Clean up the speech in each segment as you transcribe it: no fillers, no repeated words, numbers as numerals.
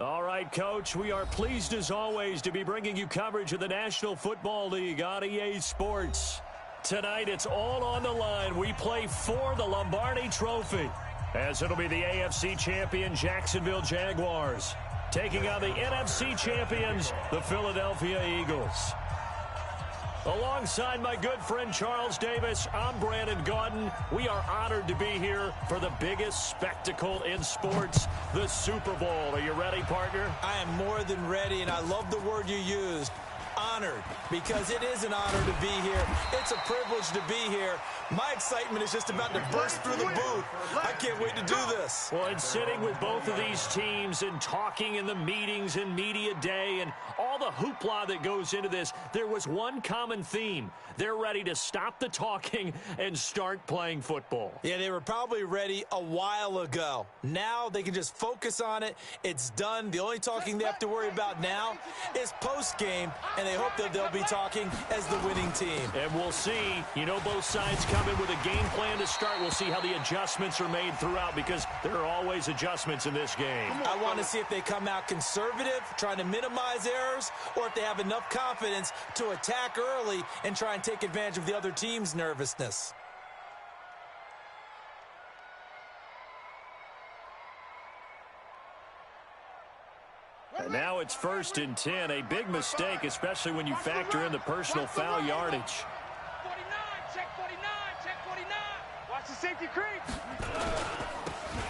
All right, Coach, we are pleased as always to be bringing you coverage of the National Football League on EA Sports. Tonight, it's all on the line. We play for the Lombardi Trophy, as it'll be the AFC champion Jacksonville Jaguars taking on the NFC champions, the Philadelphia Eagles. Alongside my good friend Charles Davis, I'm Brandon Gaudin. We are honored to be here for the biggest spectacle in sports, the Super Bowl. Are you ready, partner? I am more than ready, and I love the word you used, honored, because it is an honor to be here. It's a privilege to be here. My excitement is just about to burst through the booth. I can't wait to do this. Well, and sitting with both of these teams and talking in the meetings and media day and all the hoopla that goes into this, there was one common theme. They're ready to stop the talking and start playing football. Yeah, they were probably ready a while ago. Now they can just focus on it. It's done. The only talking they have to worry about now is post-game, and they hope that they'll be talking as the winning team. And we'll see. You know, both sides come in with a game plan to start. We'll see how the adjustments are made throughout, because there are always adjustments in this game. I want to see if they come out conservative, trying to minimize errors, or if they have enough confidence to attack early and try and take advantage of the other team's nervousness. And now it's 1st and 10, a big mistake, especially when you factor in the personal foul yardage. 49, check 49, check 49. Watch the safety creep.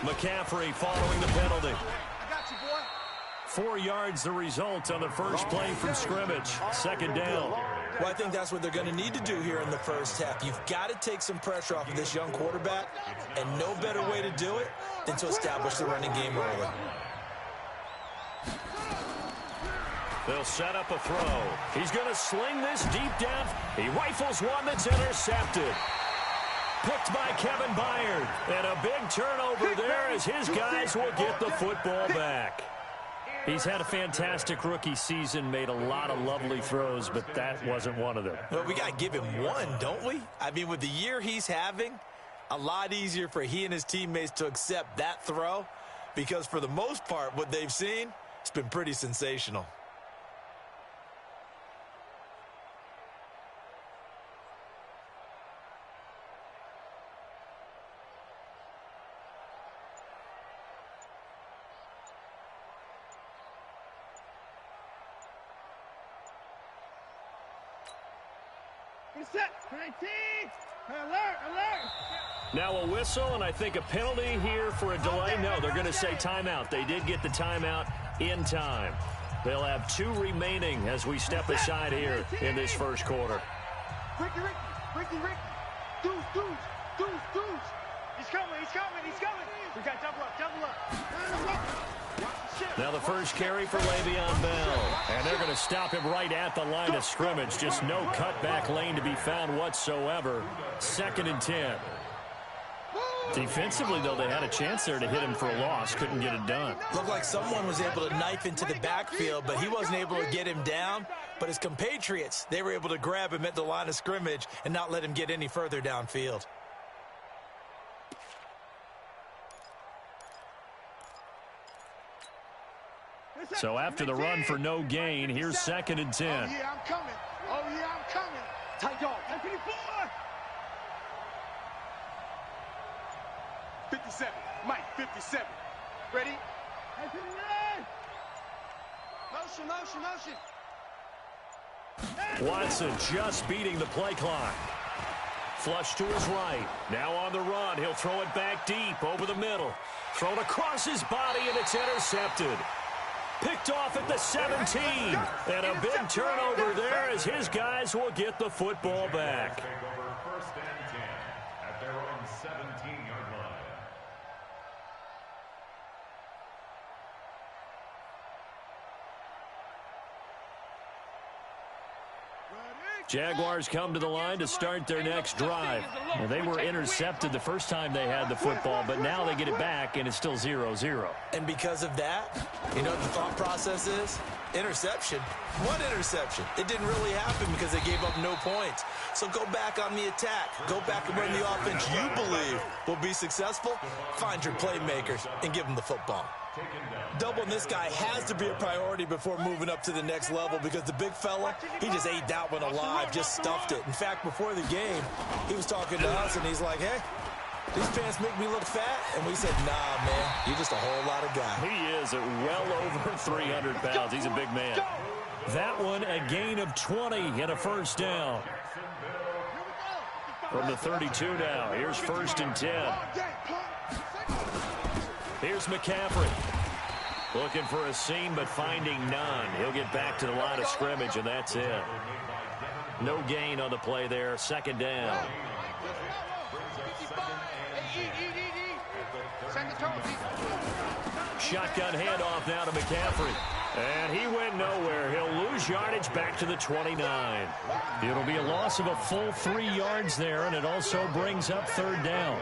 McCaffrey following the penalty. I got you, boy. 4 yards the result on the first play from scrimmage. 2nd down. Well, I think that's what they're going to need to do here in the first half. You've got to take some pressure off of this young quarterback, and no better way to do it than to establish the running game early. They'll set up a throw. He's going to sling this deep down. He rifles one that's intercepted. Picked by Kevin Byard. And a big turnover there as his guys will get the football back. He's had a fantastic rookie season, made a lot of lovely throws, but that wasn't one of them. Well, we got to give him one, don't we? I mean, with the year he's having, a lot easier for he and his teammates to accept that throw, because for the most part, what they've seen, it's been pretty sensational. Set, 19. Alert, alert. Now a whistle, and I think a penalty here for a delay. No, they're going to say timeout. They did get the timeout in time. They'll have 2 remaining as we step aside here in this first quarter. Ricky. Deuce. He's coming. We got double up. Now the first carry for Le'Veon Bell. And they're going to stop him right at the line of scrimmage. Just no cutback lane to be found whatsoever. 2nd and 10. Defensively, though, they had a chance there to hit him for a loss. Couldn't get it done. Looked like someone was able to knife into the backfield, but he wasn't able to get him down. But his compatriots, they were able to grab him at the line of scrimmage and not let him get any further downfield. So after the run for no gain, here's 2nd and 10. Oh, yeah, I'm coming. Tight dog. 57. Mike, 57. Ready? Motion. Watson just beating the play clock. Flush to his right. Now on the run. He'll throw it back deep over the middle. Thrown across his body, and it's intercepted. Picked off at the 17. And a big turnover there as his guys will get the football back. First and 10 at their own 17-yard line. Jaguars come to the line to start their next drive. Well, they were intercepted the first time they had the football, but now they get it back, and it's still 0-0. And because of that, you know what the thought process is? Interception. One interception. It didn't really happen because they gave up no points. So go back on the attack. Go back and run the offense you believe will be successful. Find your playmakers and give them the football. Doubling this guy has to be a priority before moving up to the next level because the big fella, he just ate that one alive, just stuffed it. In fact, before the game, he was talking to us, and he's like, hey, these pants make me look fat? And we said, nah, man, you're just a whole lot of guy. He is at well over 300 pounds. He's a big man. That one, a gain of 20 and a first down. From the 32 now, here's 1st and 10. Here's McCaffrey. Looking for a seam, but finding none. He'll get back to the line of scrimmage, and that's it. No gain on the play there. 2nd down. Shotgun handoff now to McCaffrey. And he went nowhere. He'll lose yardage back to the 29. It'll be a loss of a full 3 yards there, and it also brings up 3rd down.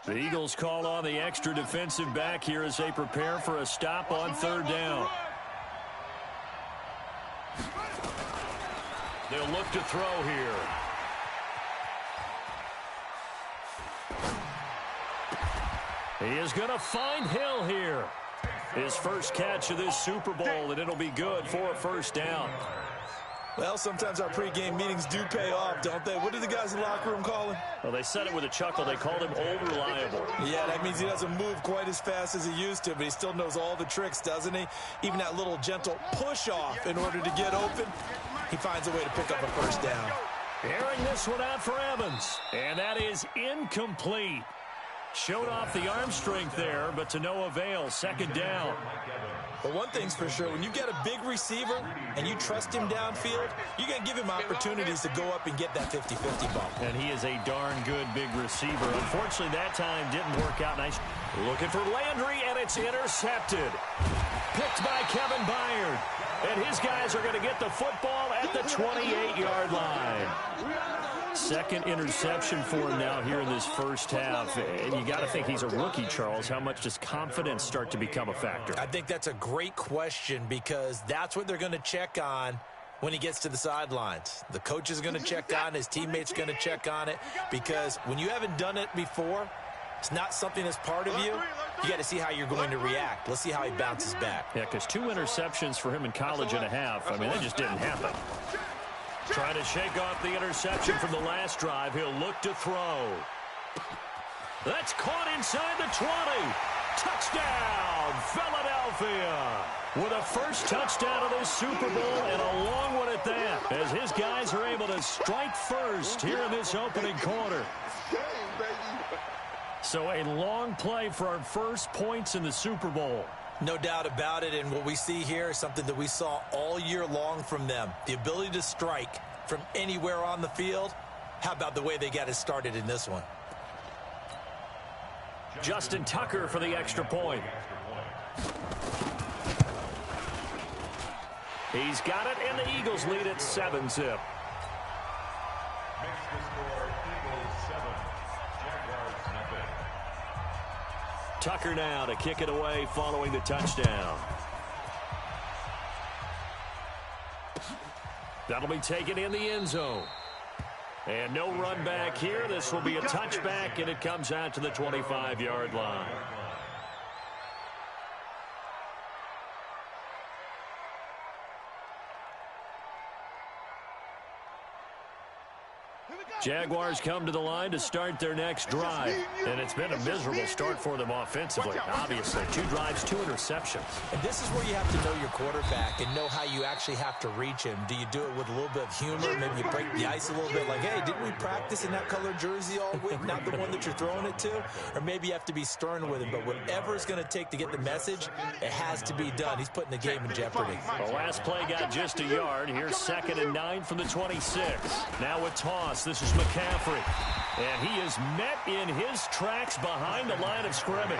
The Eagles call on the extra defensive back here as they prepare for a stop on 3rd down. They'll look to throw here. He is going to find Hill here. His first catch of this Super Bowl, and it'll be good for a 1st down. Well, sometimes our pregame meetings do pay off, don't they? What do the guys in the locker room call him? Well, they said it with a chuckle. They called him old reliable. Yeah, that means he doesn't move quite as fast as he used to, but he still knows all the tricks, doesn't he? Even that little gentle push-off in order to get open, he finds a way to pick up a 1st down. Airing this one out for Evans, and that is incomplete. Showed off the arm strength there, but to no avail. 2nd down. But one thing's for sure, when you've got a big receiver and you trust him downfield, you're going to give him opportunities to go up and get that 50-50 ball. And he is a darn good big receiver. Unfortunately, that time didn't work out nice. Looking for Landry, and it's intercepted. Picked by Kevin Byard. And his guys are going to get the football at the 28-yard line. 2nd interception for him now here in this first half. And you got to think he's a rookie, Charles. How much does confidence start to become a factor? I think that's a great question because that's what they're going to check on when he gets to the sidelines. The coach is going to check on it. His teammates are going to check on it because when you haven't done it before, it's not something that's part of you. You got to see how you're going to react. Let's see how he bounces back. Yeah, because 2 interceptions for him in college and a half. I mean, that just didn't happen. Trying to shake off the interception from the last drive. He'll look to throw. That's caught inside the 20. Touchdown, Philadelphia. With a first touchdown of this Super Bowl and a long one at that, as his guys are able to strike first here in this opening quarter. So a long play for our first points in the Super Bowl. No doubt about it, and what we see here is something that we saw all year long from them. The ability to strike from anywhere on the field. How about the way they got it started in this one? Justin Tucker for the extra point. He's got it, and the Eagles lead at 7-zip. Tucker now to kick it away following the touchdown. That'll be taken in the end zone. And no run back here. This will be a touchback, and it comes out to the 25-yard line. Jaguars come to the line to start their next drive. And it's been a miserable start for them offensively. Obviously, 2 drives, 2 interceptions. And this is where you have to know your quarterback and know how you actually have to reach him. Do you do it with a little bit of humor? Maybe you break the ice a little bit like, hey, didn't we practice in that colored jersey all week? Not the one that you're throwing it to? Or maybe you have to be stern with him. But whatever it's going to take to get the message, it has to be done. He's putting the game in jeopardy. The last play got just a yard. Here's 2nd and 9 from the 26. Now a toss. This is McCaffrey. And he is met in his tracks behind the line of scrimmage.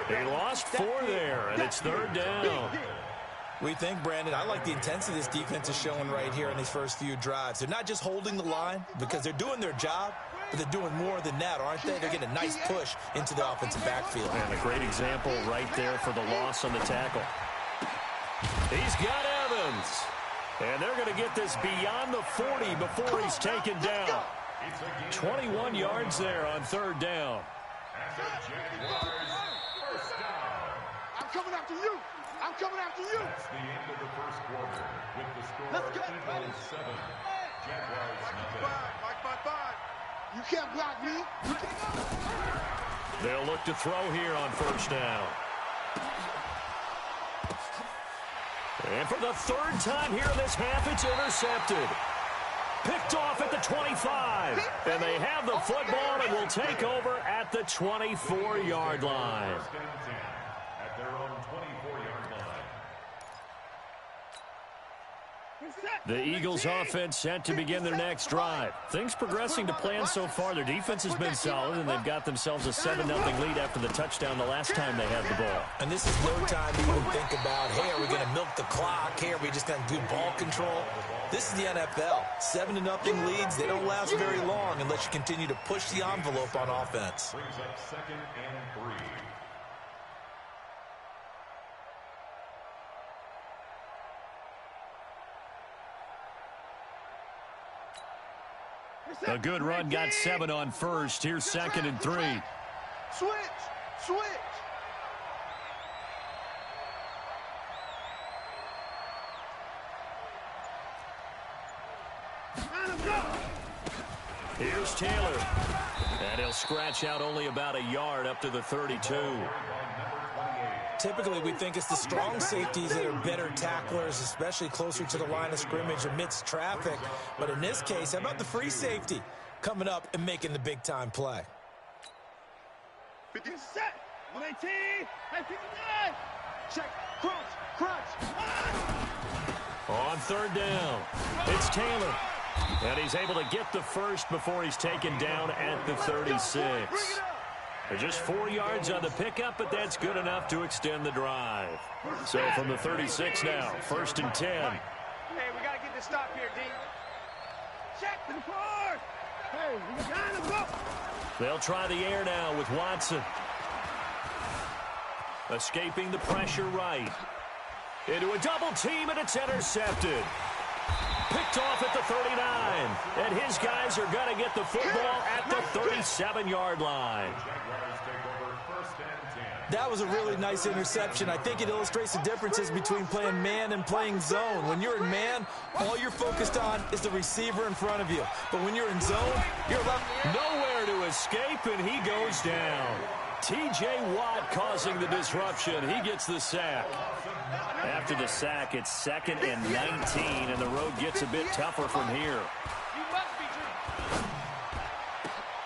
They lost 4 there, and it's 3rd down. We think, Brandon, I like the intensity this defense is showing right here in these first few drives. They're not just holding the line because they're doing their job, but they're doing more than that, aren't they? They're getting a nice push into the offensive backfield. And a great example right there for the loss on the tackle. He's got Evans. And they're going to get this beyond the 40 before he's taken down. 21 yards there on third down. I'm coming after you. I'm coming after you. That's the end of the first quarter with the score Eagles 7, Jaguars nothing. You can't block me. You can't. They'll look to throw here on first down. And for the third time here in this half, it's intercepted. Picked off at the 25. And they have the football and will take over at the 24-yard line. First and 10 at their own 24-yard line. The Eagles offense set to begin their next drive. Things progressing to plan so far. Their defense has been solid, and they've got themselves a 7-0 lead after the touchdown the last time they had the ball. And this is no time to even think about, hey, are we going to milk the clock? Hey, are we just going to do ball control? This is the NFL. 7-0 leads, they don't last very long unless you continue to push the envelope on offense. Brings up 2nd and 3. A good run got 7 on first. Here's 2nd and 3. Switch. Here's Taylor. And he'll scratch out only about a yard up to the 32. Typically, we think it's the strong safeties that are better tacklers, especially closer to the line of scrimmage amidst traffic. But in this case, how about the free safety coming up and making the big-time play? 50 set. 118. 59. Check. Crunch. On third down, it's Taylor. And he's able to get the first before he's taken down at the 36. They're just 4 yards on the pickup, but that's good enough to extend the drive. So from the 36 now, 1st and 10. Hey, we got to get this stop here, D. Check the board. Hey, we got to go. They'll try the air now with Watson. Escaping the pressure right. Into a double team, and it's intercepted. Picked off at the 39. And his guys are going to get the football at the 37-yard line. That was a really nice interception. I think it illustrates the differences between playing man and playing zone. When you're in man, all you're focused on is the receiver in front of you. But when you're in zone, you're left nowhere to escape, and he goes down. T.J. Watt causing the disruption. He gets the sack. After the sack, it's 2nd and 19, and the road gets a bit tougher from here.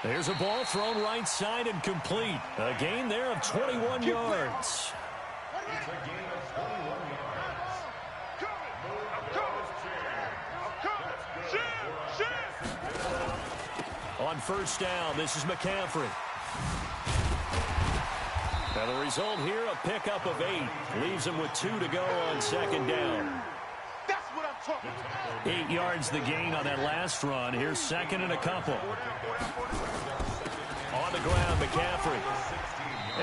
There's a ball thrown right side and complete. A gain there of 21 yards. It's a gain of 21 yards. On first down, this is McCaffrey. And the result here, a pickup of 8. Leaves him with 2 to go on 2nd down. That's what I'm talking about. 8 yards the gain on that last run. Here's 2nd and a couple. On the ground, McCaffrey.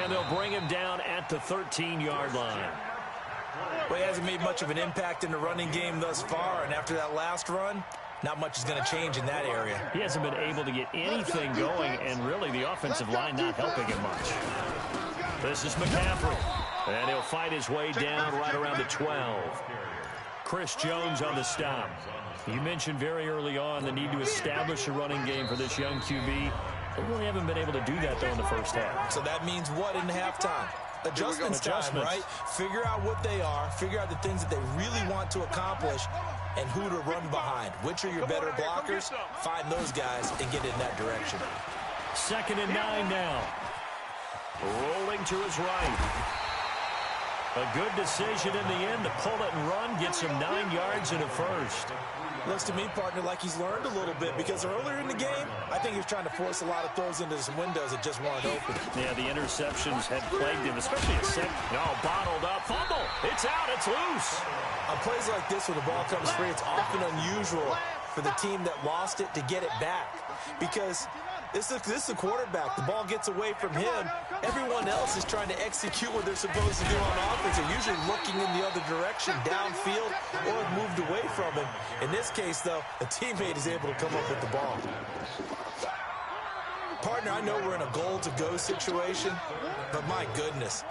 And they'll bring him down at the 13-yard line. Well, he hasn't made much of an impact in the running game thus far, and after that last run, not much is going to change in that area. He hasn't been able to get anything going, and really the offensive line not helping him much. This is McCaffrey, and he'll fight his way down right around the 12. Chris Jones on the stop. You mentioned very early on the need to establish a running game for this young QB. They really haven't been able to do that, though, in the first half. So that means what in halftime? Adjustments time, right? Figure out what they are, figure out the things that they really want to accomplish, and who to run behind. Which are your better blockers? Find those guys and get in that direction. 2nd and 9 now. Rolling to his right. A good decision in the end to pull it and run, gets him 9 yards and a first. Looks to me, partner, like he's learned a little bit, because earlier in the game, I think he was trying to force a lot of throws into some windows that just weren't open. Yeah, the interceptions had plagued him, especially a second. No, bottled up. Fumble. It's out. It's loose. On plays like this, when the ball comes free, it's often unusual for the team that lost it to get it back, because this is a quarterback. The ball gets away from him. Everyone else is trying to execute what they're supposed to do on offense. They're usually looking in the other direction, downfield, or moved away from him. In this case, though, a teammate is able to come up with the ball. Partner, I know we're in a goal-to-go situation, but my goodness.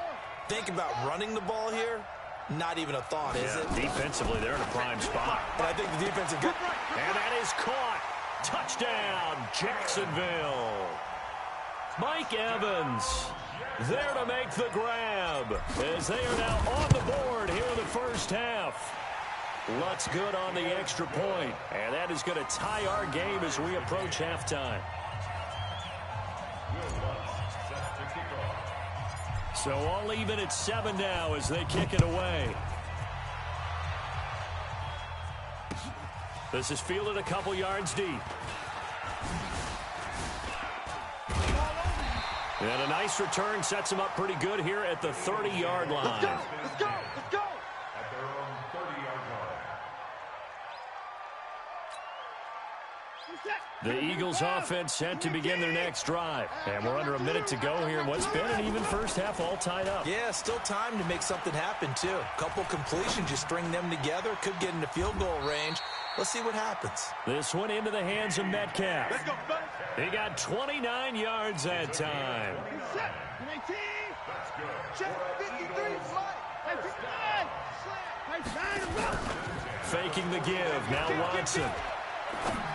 Think about running the ball here. Not even a thought, is it? Defensively, they're in a prime spot. And I think the defensive guy... And that is caught. Touchdown, Jacksonville. Mike Evans there to make the grab as they are now on the board here in the first half. Lutz good on the extra point, and that is going to tie our game as we approach halftime. So all even at 7 now as they kick it away. This is fielded a couple yards deep. And a nice return sets him up pretty good here at the 30-yard line. Let's go! Let's go! Let's go! At their own 30-yard line. The Eagles offense set to begin their next drive. And we're under a minute to go here in what's been an even first half, all tied up. Yeah, still time to make something happen, too. Couple completions, you string them together, could get into field goal range. Let's see what happens. This one into the hands of Metcalf. Let's go, fellas! He got 29 yards that time. Set! 19! Check! 53! Faking the give. Now Watson.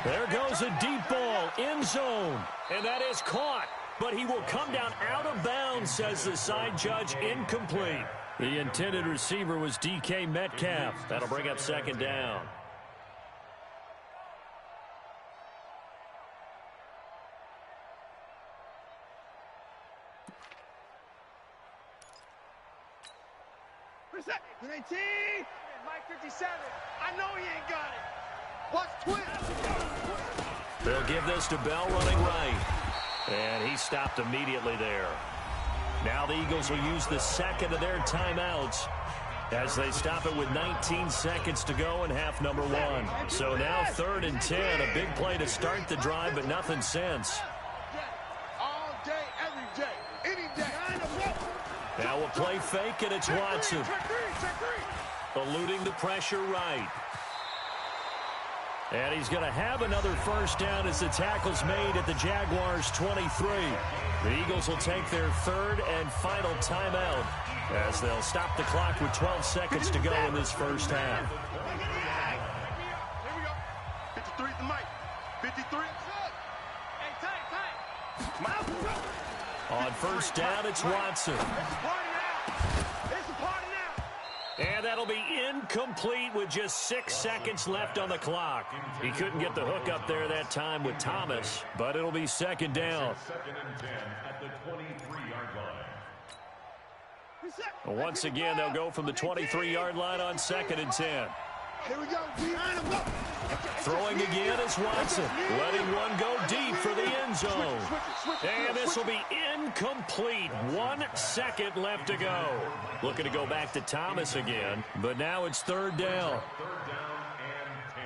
There goes a deep ball. End zone. And that is caught. But he will come down out of bounds, says the side judge. Incomplete. The intended receiver was DK Metcalf. That'll bring up second down. Set! 19! Mike 57. I know he ain't got it. Watch twist. They'll give this to Bell running right. And he stopped immediately there. Now the Eagles will use the second of their timeouts as they stop it with 19 seconds to go in half number 1. So now 3rd and 10. A big play to start the drive, but nothing since. All day, every day, any day. Now we'll play fake, and it's Watson. Eluding the pressure right. And he's going to have another first down as the tackle's made at the Jaguars' 23. The Eagles will take their 3rd and final timeout as they'll stop the clock with 12 seconds to go in this first half. Here we go. 53 at the mic. 53. Hey, tight. On first down, it's Watson. It's a party now. It's a party now. And that'll be incomplete with just 6 seconds left on the clock. He couldn't get the hook up there that time with Thomas, but it'll be second down. 2nd and 10 at the 23-yard line. Once again, they'll go from the 23-yard line on 2nd and 10. Here we go. Throwing again is Watson. Letting one go deep for the end zone. And this will be incomplete. 1 second left to go. Looking to go back to Thomas again, but now it's 3rd down. 3rd down and 10.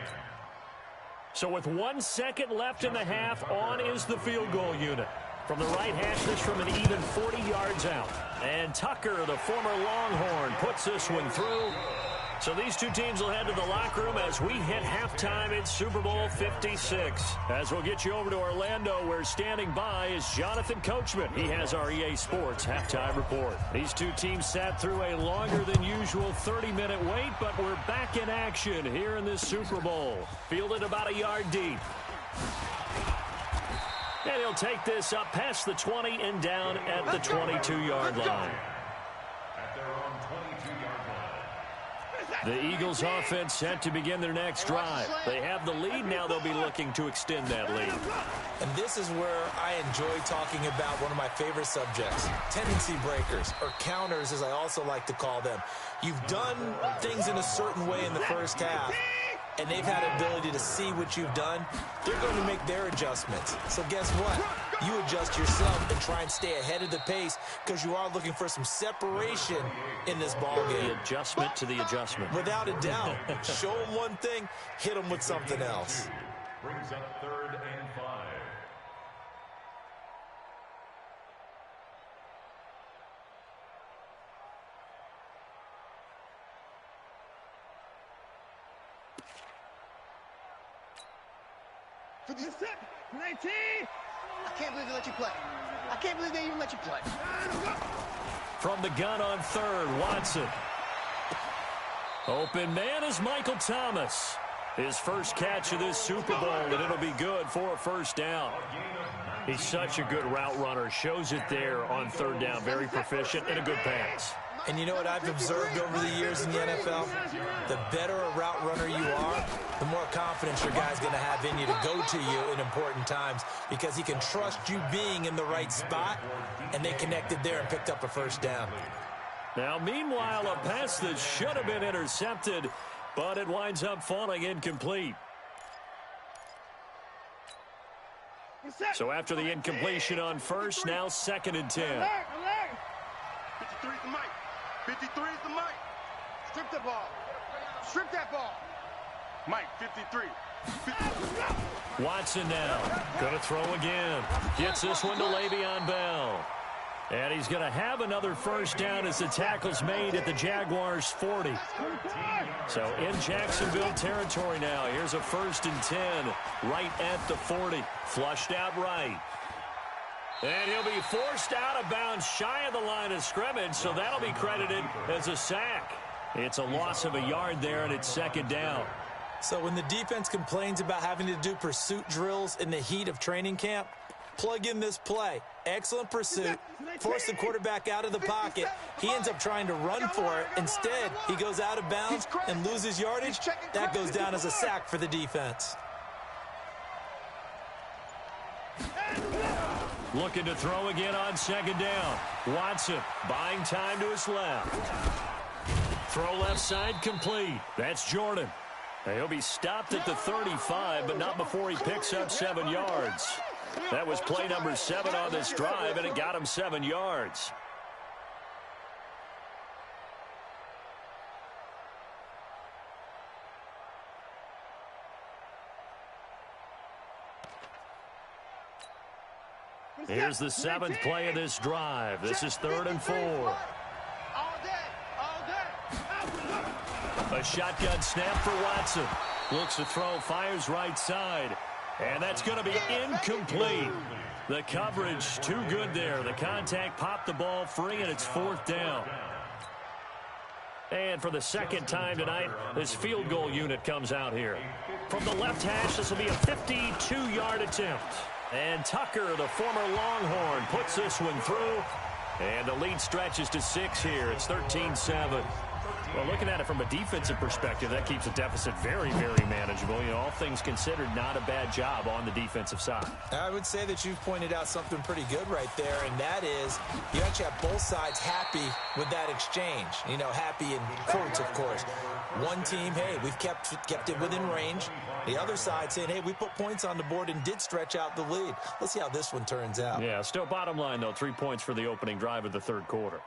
So with 1 second left in the half, on is the field goal unit. From the right hash, this from an even 40 yards out. And Tucker, the former Longhorn, puts this one through. So these two teams will head to the locker room as we hit halftime in Super Bowl 56. As we'll get you over to Orlando, where standing by is Jonathan Coachman. He has our EA Sports halftime report. These two teams sat through a longer than usual 30-minute wait, but we're back in action here in this Super Bowl. Fielded about a yard deep. And he'll take this up past the 20 and down at the 22-yard line. At their own 22-yard line. The Eagles offense set to begin their next drive. They have the lead. Now they'll be looking to extend that lead. And this is where I enjoy talking about one of my favorite subjects, tendency breakers, or counters as I also like to call them. You've done things in a certain way in the first half, and they've had the ability to see what you've done. They're going to make their adjustments. So guess what? You adjust yourself and try and stay ahead of the pace because you are looking for some separation in this ball game. The adjustment to the adjustment. Without a doubt. Show them one thing, hit them with something else. Brings up 3rd and 5. For the 19. I can't believe they let you play. I can't believe they even let you play. From the gun on third, Watson. Open man is Michael Thomas. His first catch of this Super Bowl, and it'll be good for a first down. He's such a good route runner. Shows it there on third down. Very proficient and a good pass. And you know what I've observed over the years in the NFL? The better a route runner you are, the more confidence your guy's going to have in you to go to you in important times because he can trust you being in the right spot, and they connected there and picked up a first down. Now, meanwhile, a pass that should have been intercepted, but it winds up falling incomplete. So after the incompletion on first, now 2nd and 10. 53 is the mic. 53 is the mic. Strip the ball. Strip that ball. Mike, 53. Watson now. Going to throw again. Gets this one to Le'Veon Bell. And he's going to have another first down as the tackle's made at the Jaguars' 40. So in Jacksonville territory now. Here's a 1st and 10 right at the 40. Flushed out right. And he'll be forced out of bounds shy of the line of scrimmage, so that'll be credited as a sack. It's a loss of a yard there, and it's 2nd down. So when the defense complains about having to do pursuit drills in the heat of training camp, plug in this play. Excellent pursuit. Force the quarterback out of the pocket. He ends up trying to run for it. Instead, he goes out of bounds and loses yardage. That goes down as a sack for the defense. Looking to throw again on 2nd down. Watson buying time to his left. Throw left side complete. That's Jordan. He'll be stopped at the 35, but not before he picks up 7 yards. That was play number 7 on this drive, and it got him 7 yards. Here's the 7th play of this drive. This is 3rd and 4. A shotgun snap for Watson. Looks to throw, fires right side. And that's going to be incomplete. The coverage too good there. The contact popped the ball free, and it's 4th down. And for the 2nd time tonight, this field goal unit comes out here. From the left hash, this will be a 52-yard attempt. And Tucker, the former Longhorn, puts this one through. And the lead stretches to 6 here. It's 13-7. Well, looking at it from a defensive perspective, that keeps the deficit very, very manageable. You know, all things considered, not a bad job on the defensive side. I would say that you've pointed out something pretty good right there, and that is you actually have both sides happy with that exchange. You know, happy in quotes, of course. One team, hey, we've kept it within range. The other side saying, hey, we put points on the board and did stretch out the lead. Let's see how this one turns out. Yeah, still bottom line, though, 3 points for the opening drive of the 3rd quarter.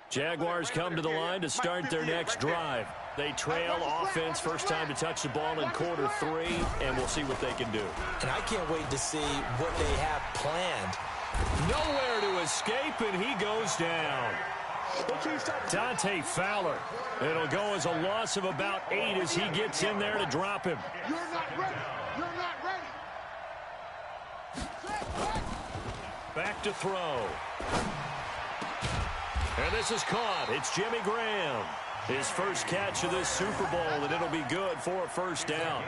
Jaguars come to the line to start their next drive. They trail offense, first time to touch the ball in quarter 3, and we'll see what they can do. And I can't wait to see what they have planned. Nowhere to escape, and he goes down. Dante Fowler. It'll go as a loss of about 8 as he gets in there to drop him. You're not ready. You're not ready. Back to throw. And this is caught. It's Jimmy Graham. His first catch of this Super Bowl, and it'll be good for a first down.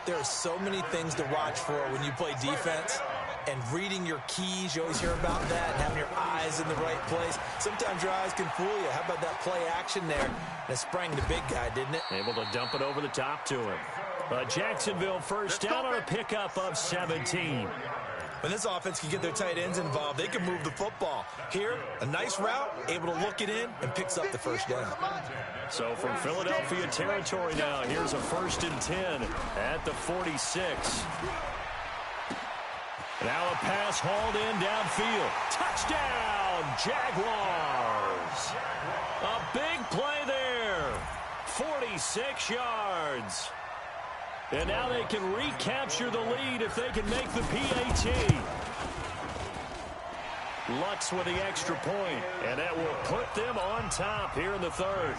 There are so many things to watch for when you play defense. And reading your keys, you always hear about that, and having your eyes in the right place. Sometimes your eyes can fool you. How about that play action there? And it sprang the big guy, didn't it? Able to dump it over the top to him. Jacksonville first down on a pickup of 17. When this offense can get their tight ends involved, they can move the football. Here, a nice route, able to look it in, and picks up the first down. So from Philadelphia territory now, here's a 1st and 10 at the 46. Now a pass hauled in downfield. Touchdown, Jaguars. A big play there. 46 yards. And now they can recapture the lead if they can make the PAT. Lutz with the extra point, and that will put them on top here in the third.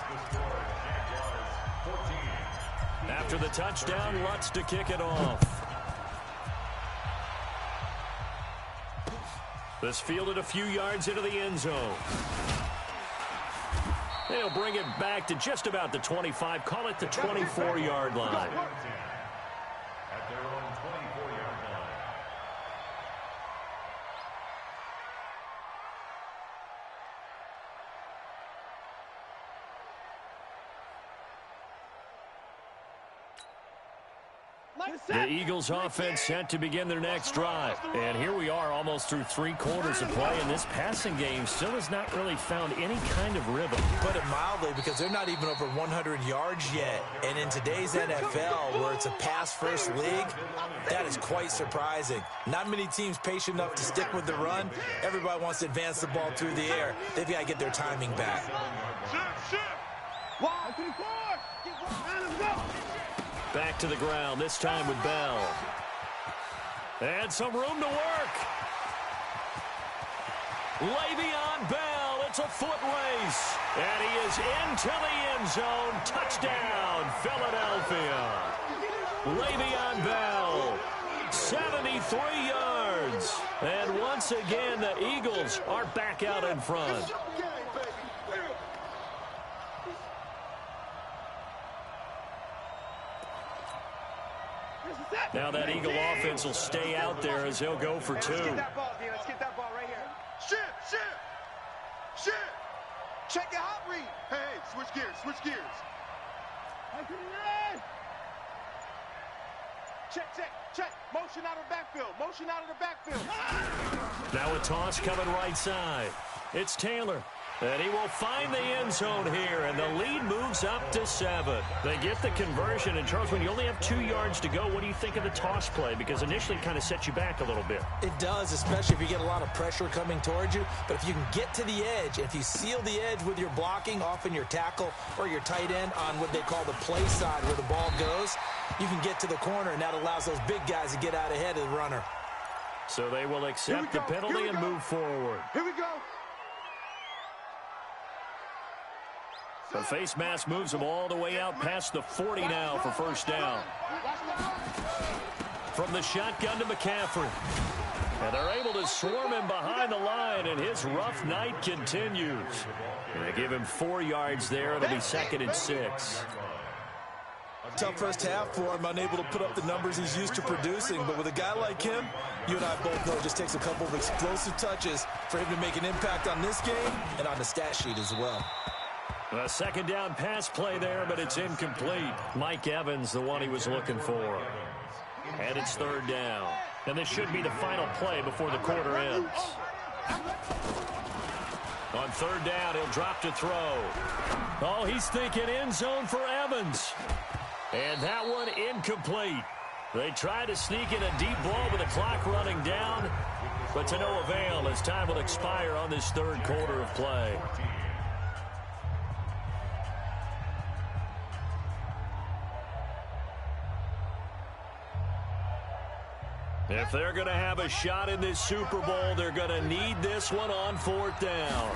After the touchdown, Lutz to kick it off. This fielded a few yards into the end zone. They'll bring it back to just about the 25, call it the 24-yard line. At their own 24-yard line. The Eagles offense set to begin their next drive. And here we are almost through 3 quarters of play, and this passing game still has not really found any kind of rhythm. Put it mildly, because they're not even over 100 yards yet. And in today's NFL, where it's a pass-first league, that is quite surprising. Not many teams patient enough to stick with the run. Everybody wants to advance the ball through the air. They've got to get their timing back. Back to the ground, this time with Bell. And some room to work. Le'Veon Bell, it's a foot race. And he is into the end zone. Touchdown, Philadelphia. Le'Veon Bell, 73 yards. And once again, the Eagles are back out in front. Now that Eagle offense will stay out there as they'll go for 2. Let's get that ball, D. Let's get that ball right here. Shift. Check your hot read. Hey, switch gears. Check. Motion out of the backfield. Now a toss coming right side. It's Taylor. And he will find the end zone here, and the lead moves up to 7. They get the conversion, and Charles, when you only have 2 yards to go, what do you think of the toss play? Because initially it kind of sets you back a little bit. It does, especially if you get a lot of pressure coming towards you. But if you can get to the edge, if you seal the edge with your blocking, often your tackle or your tight end on what they call the play side where the ball goes, you can get to the corner, and that allows those big guys to get out ahead of the runner. So they will accept the penalty and move forward. Here we go. The face mask moves them all the way out past the 40 now for first down. From the shotgun to McCaffrey. And they're able to swarm him behind the line, and his rough night continues. And they give him 4 yards there. It'll be 2nd and 6. Tough first half for him, unable to put up the numbers he's used to producing. But with a guy like him, you and I both know it just takes a couple of explosive touches for him to make an impact on this game and on the stat sheet as well. A second down pass play there, but it's incomplete. Mike Evans, the one he was looking for. And it's 3rd down. And this should be the final play before the quarter ends. On 3rd down, he'll drop to throw. Oh, he's thinking end zone for Evans. And that one incomplete. They try to sneak in a deep ball with the clock running down, but to no avail as time will expire on this 3rd quarter of play. If they're going to have a shot in this Super Bowl, they're going to need this one on 4th down.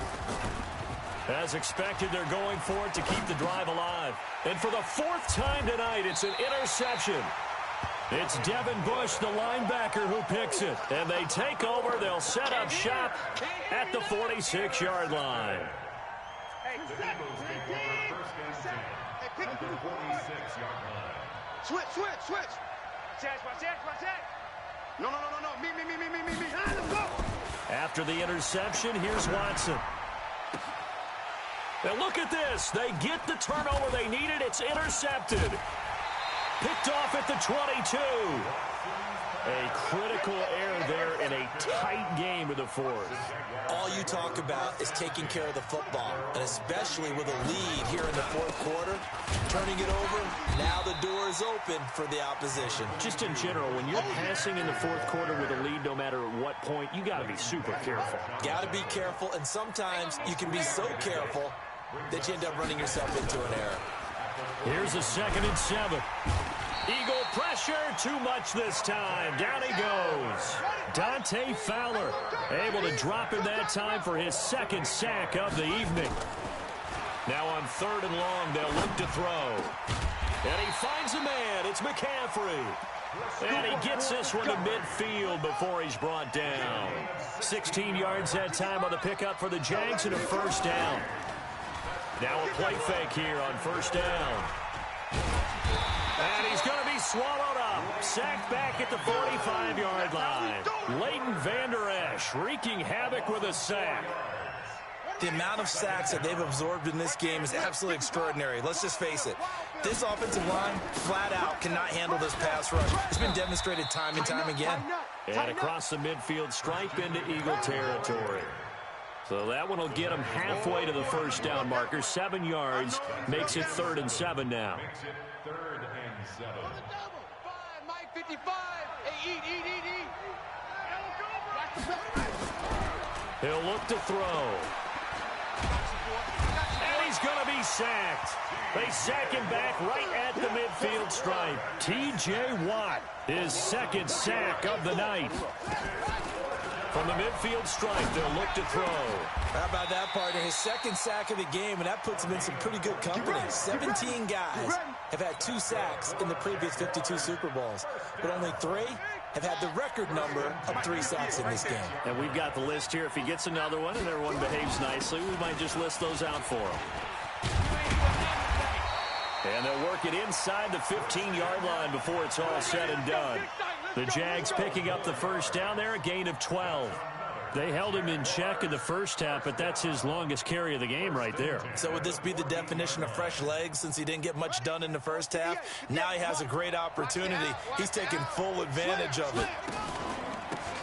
As expected, they're going for it to keep the drive alive. And for the 4th time tonight, it's an interception. It's Devin Bush, the linebacker, who picks it. And they take over. They'll set up shop at the 46-yard line. Switch. Watch that. No. Me. Let's go. After the interception, here's Watson. Now look at this. They get the turnover they needed. It's intercepted. Picked off at the 22. A critical error there in a tight game with the 4th. All you talk about is taking care of the football, and especially with a lead here in the 4th quarter, turning it over, now the door is open for the opposition. Just in general, when you're passing in the 4th quarter with a lead, no matter at what point, you got to be super careful. Got to be careful, and sometimes you can be so careful that you end up running yourself into an error. Here's a 2nd and 7. Eagle pressure, too much this time. Down he goes. Dante Fowler able to drop in that time for his second sack of the evening. Now on 3rd and long, they'll look to throw. And he finds a man. It's McCaffrey. And he gets this one to midfield before he's brought down. 16 yards that time on the pickup for the Jags and a first down. Now a play fake here on first down. And he's going to be swallowed up. Sacked back at the 45-yard line. Leighton Vander Esch wreaking havoc with a sack. The amount of sacks that they've absorbed in this game is absolutely extraordinary. Let's just face it. This offensive line, flat out, cannot handle this pass rush. It's been demonstrated time and time again. And across the midfield stripe into Eagle territory. So that one will get him halfway to the first down marker. 7 yards makes it 3rd and 7 now. Makes it 3rd and 7. Mike 55. Hey, eat. He'll look to throw. And he's going to be sacked. They sack him back right at the midfield stripe. T.J. Watt, his second sack of the night. From the midfield stripe, they'll look to throw. How about that, partner? His second sack of the game, and that puts him in some pretty good company. 17 guys have had 2 sacks in the previous 52 Super Bowls, but only 3 have had the record number of 3 sacks in this game. And we've got the list here. If he gets another one and everyone behaves nicely, we might just list those out for him. And they'll work it inside the 15-yard line before it's all said and done. The Jags picking up the first down there, a gain of 12. They held him in check in the first half, but that's his longest carry of the game right there. So would this be the definition of fresh legs since he didn't get much done in the first half? Now he has a great opportunity. He's taking full advantage of it.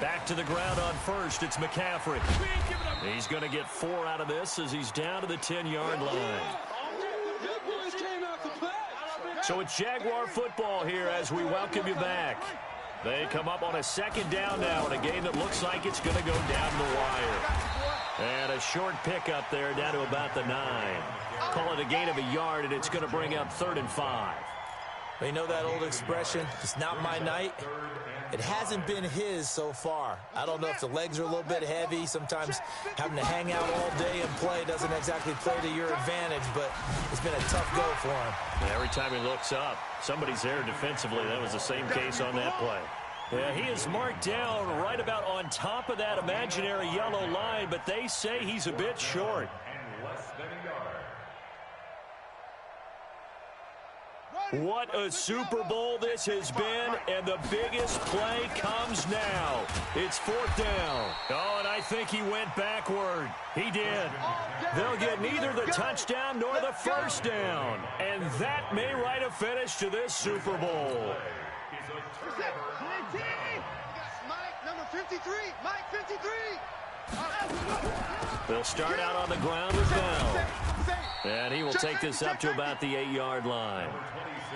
Back to the ground on first, it's McCaffrey. He's going to get 4 out of this as he's down to the 10-yard line. So it's Jaguar football here as we welcome you back. They come up on a second down now in a game that looks like it's going to go down the wire. And a short pickup there down to about the 9. Call it a gain of a yard, and it's going to bring up 3rd and 5. You know that old expression, it's not my night? It hasn't been his so far. I don't know if the legs are a little bit heavy. Sometimes having to hang out all day and play doesn't exactly play to your advantage, but it's been a tough go for him. And every time he looks up, somebody's there defensively. That was the same case on that play. Yeah, he is marked down right about on top of that imaginary yellow line, but they say he's a bit short. And less than a yard. What a Super Bowl this has been, and the biggest play comes now. It's 4th down. Oh, and I think he went backward. He did. They'll get neither the touchdown nor the first down, and that may write a finish to this Super Bowl. Mike, number 53. Mike, 53. They'll start out on the ground with Bell. And he will take this up to about the 8-yard line.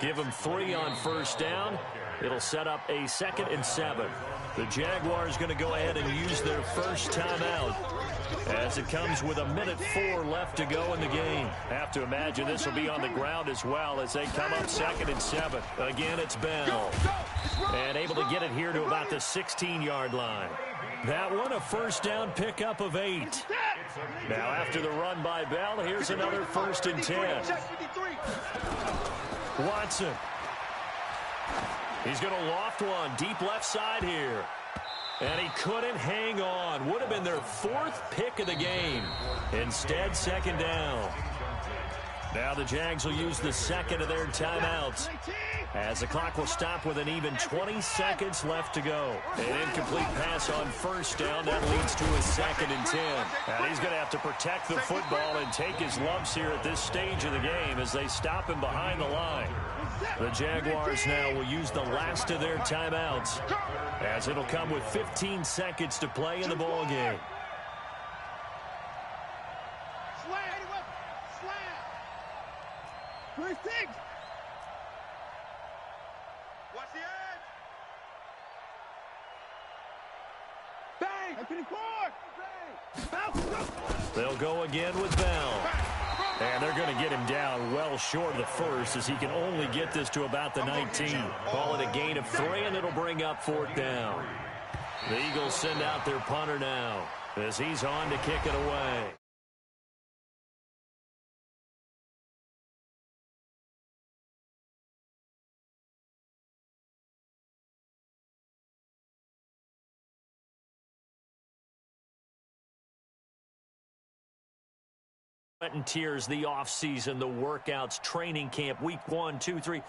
Give him 3 on first down. It'll set up a 2nd and 7. The Jaguars going to go ahead and use their first timeout as it comes with 1:04 left to go in the game. Have to imagine this will be on the ground as well as they come up 2nd and 7. Again, it's Bell. And able to get it here to about the 16-yard line. That one a first down pickup of 8. Now after the run by Bell, here's another 1st and 10. Watson. He's going to loft one deep left side here. And he couldn't hang on. Would have been their 4th pick of the game. Instead, 2nd down. Now the Jags will use the 2nd of their timeouts as the clock will stop with an even 20 seconds left to go. An incomplete pass on first down. That leads to a 2nd and 10. And he's going to have to protect the football and take his lumps here at this stage of the game as they stop him behind the line. The Jaguars now will use the last of their timeouts as it'll come with 15 seconds to play in the ball game. Watch the edge. Bang! They'll go again with Bell. And they're going to get him down well short of the first as he can only get this to about the 19. Call it a gain of 3, and it'll bring up 4th down. The Eagles send out their punter now as he's on to kick it away. And tears the offseason, the workouts, training camp, week 1, 2, 3.